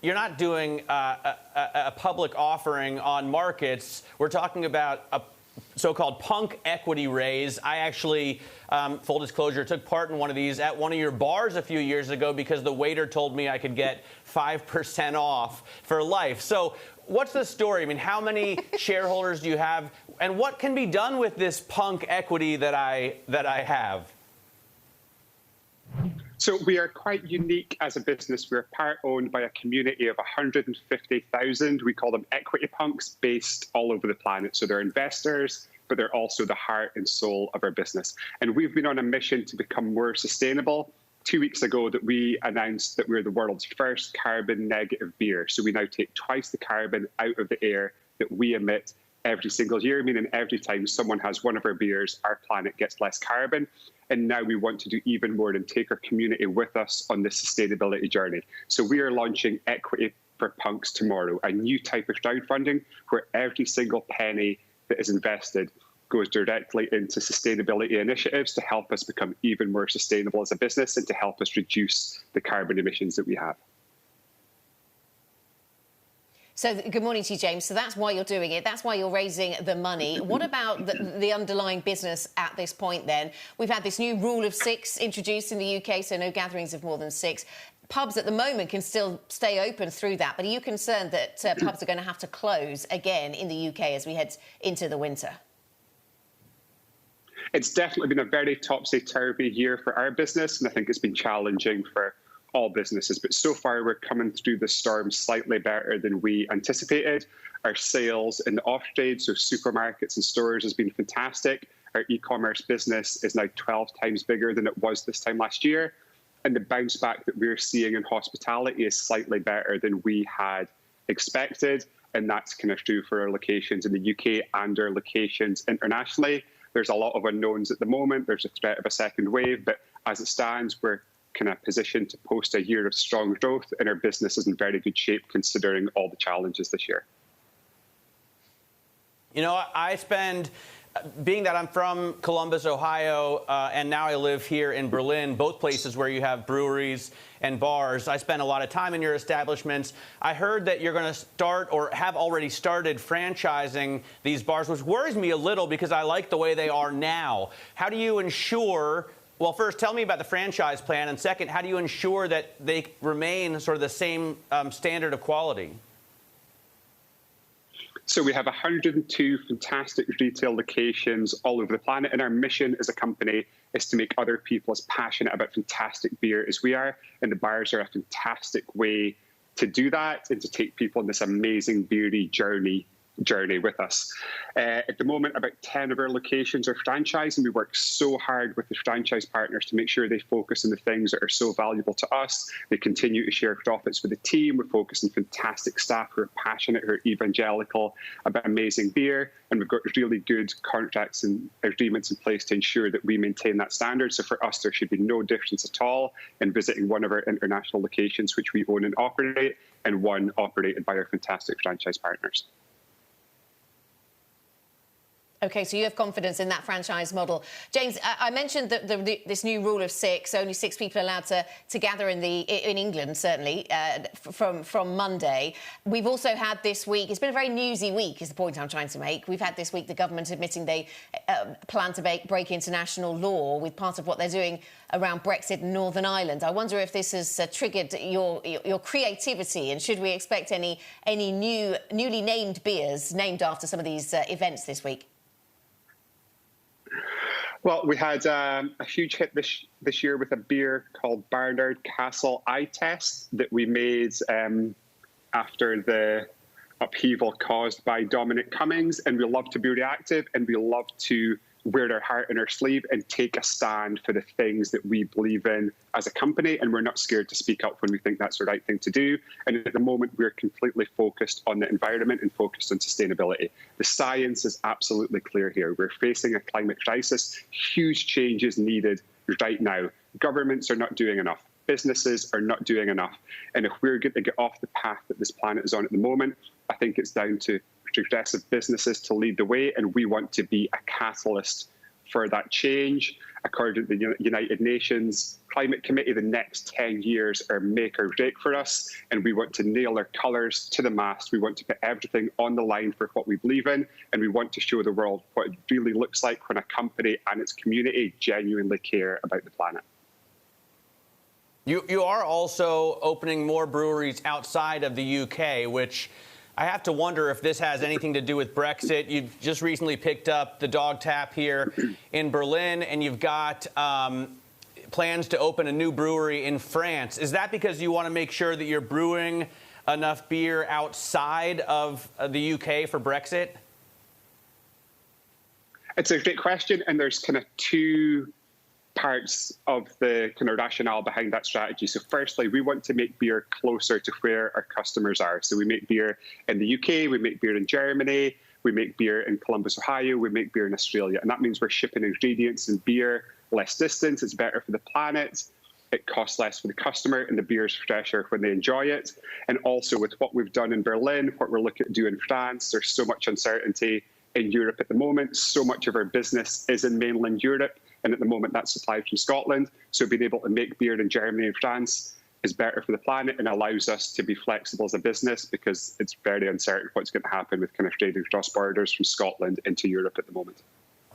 you're not doing a public offering on markets. We're talking about a so-called punk equity raise. I actually, full disclosure, took part in one of these at one of your bars a few years ago because the waiter told me I could get 5% off for life. So what's the story? I mean, how many shareholders do you have? And what can be done with this punk equity that I have? So we are quite unique as a business. We're part owned by a community of 150,000. We call them equity punks based all over the planet. So they're investors, but they're also the heart and soul of our business. And we've been on a mission to become more sustainable. 2 weeks ago that we announced that we're the world's first carbon negative beer. So we now take twice the carbon out of the air that we emit every single year, meaning every time someone has one of our beers, our planet gets less carbon. And now we want to do even more and take our community with us on this sustainability journey. So we are launching Equity for Punks tomorrow, a new type of crowdfunding where every single penny that is invested goes directly into sustainability initiatives to help us become even more sustainable as a business and to help us reduce the carbon emissions that we have. So good morning to you, James. So that's why you're doing it. That's why you're raising the money. What about the underlying business at this point then? We've had this new rule of 6 introduced in the UK, so no gatherings of more than 6. Pubs at the moment can still stay open through that. But are you concerned that pubs are going to have to close again in the UK as we head into the winter? It's definitely been a very topsy-turvy year for our business, and I think it's been challenging for all businesses, but so far we're coming through the storm slightly better than we anticipated. Our sales in the off-trade, so supermarkets and stores, has been fantastic. Our e-commerce business is now 12 times bigger than it was this time last year. And the bounce back that we're seeing in hospitality is slightly better than we had expected. And that's kind of true for our locations in the UK and our locations internationally. There's a lot of unknowns at the moment. There's a threat of a second wave, but as it stands, we're kind of positioned to post a year of strong growth, and our business is in very good shape considering all the challenges this year. You know, being that I'm from Columbus, Ohio, and now I live here in Berlin, both places where you have breweries and bars, I spend a lot of time in your establishments. I heard that you're going to start or have already started franchising these bars, which worries me a little because I like the way they are now. How do you ensure... Well, first, tell me about the franchise plan. And second, how do you ensure that they remain sort of the same standard of quality? So we have 102 fantastic retail locations all over the planet. And our mission as a company is to make other people as passionate about fantastic beer as we are. And the bars are a fantastic way to do that and to take people on this amazing beery journey with us. At the moment, about 10 of our locations are franchised, and we work so hard with the franchise partners to make sure they focus on the things that are so valuable to us. They continue to share profits with the team. We focus on fantastic staff who are passionate, who are evangelical about amazing beer, and we've got really good contracts and agreements in place to ensure that we maintain that standard. So for us, there should be no difference at all in visiting one of our international locations, which we own and operate, and one operated by our fantastic franchise partners. OK, so you have confidence in that franchise model. James, I mentioned that this new rule of 6, only 6 people allowed to gather in England, certainly, from Monday. We've also had this week, it's been a very newsy week, is the point I'm trying to make. We've had this week the government admitting they plan to break international law with part of what they're doing around Brexit and Northern Ireland. I wonder if this has triggered your creativity, and should we expect any newly named beers named after some of these events this week? Well, we had a huge hit this year with a beer called Barnard Castle Eye Test that we made after the upheaval caused by Dominic Cummings. And we love to be reactive, and we love to wear our heart in our sleeve and take a stand for the things that we believe in as a company. And we're not scared to speak up when we think that's the right thing to do. And at the moment, we're completely focused on the environment and focused on sustainability. The science is absolutely clear here. We're facing a climate crisis. Huge changes needed right now. Governments are not doing enough. Businesses are not doing enough. And if we're going to get off the path that this planet is on at the moment, I think it's down to progressive businesses to lead the way, and we want to be a catalyst for that change. According to the United Nations Climate Committee, the next 10 years are make or break for us, and we want to nail our colours to the mast. We want to put everything on the line for what we believe in, and we want to show the world what it really looks like when a company and its community genuinely care about the planet. You are also opening more breweries outside of the UK, which I have to wonder if this has anything to do with Brexit. You've just recently picked up the Dog Tap here in Berlin, and you've got plans to open a new brewery in France. Is that because you want to make sure that you're brewing enough beer outside of the UK for Brexit? It's a great question, and there's kind of two parts of the kind of rationale behind that strategy. So firstly, we want to make beer closer to where our customers are. So we make beer in the UK, we make beer in Germany, we make beer in Columbus, Ohio, we make beer in Australia. And that means we're shipping ingredients and beer less distance. It's better for the planet. It costs less for the customer, and the beer is fresher when they enjoy it. And also with what we've done in Berlin, what we're looking to do in France, there's so much uncertainty in Europe at the moment. So much of our business is in mainland Europe. And at the moment, that's supplied from Scotland. So being able to make beer in Germany and France is better for the planet and allows us to be flexible as a business, because it's very uncertain what's going to happen with kind of trading cross borders from Scotland into Europe at the moment.